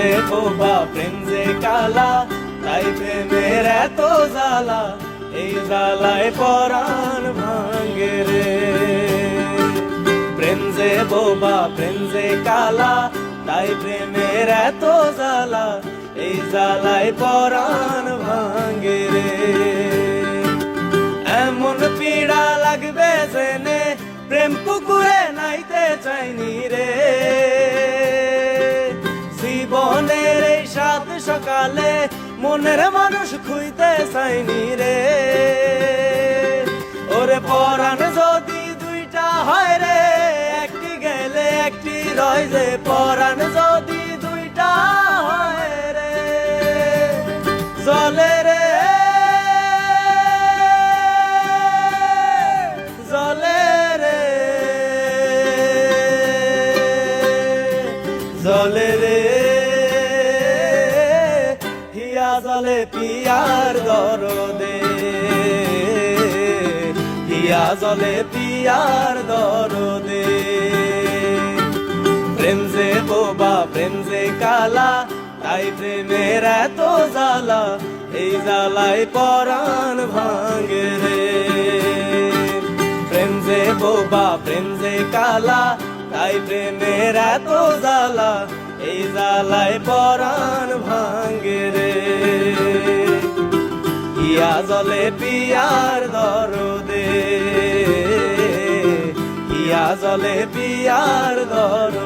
যে বোবা প্রেম যে কালা, তাই প্রেমের এত জ্বালা, এই জ্বালায় পরাণ ভাঙে রে। প্রেম যে বোবা প্রেম যে কালা, তাই প্রেমের এত জ্বালা, এই জ্বালায় পরাণ ভাঙে রে। এমন পীড়া লাগবে জেনে প্রেম পুকুরে নাইতে চাইনি রে। জীবনের এই সাত সকালে মনের মানুষ খুঁজতে চাইনি রে। ওরে পরাণ যদি দুইটা হয় রে, একটি গেলে একটি রয় যে। পরাণ যদি দুইটা হয় রে, জলে রে জলে রে জলে রে, হিয়া জলে পিয়ার দরদে, হিয়া জলে পিয়ার দরদে। প্রেম যে বোবা প্রেম যে কালা, তাই প্রেমের এত জ্বালা, এই জ্বালায় পরাণ ভাঙে রে। প্রেম যে বোবা প্রেম যে কালা, তাই প্রেমের এত জ্বালা, এই জ্বালায় পরাণ ভাঙে রে। হিয়া জলে পিয়ার দরদে, হিয়া জলে পিয়ার দরদে।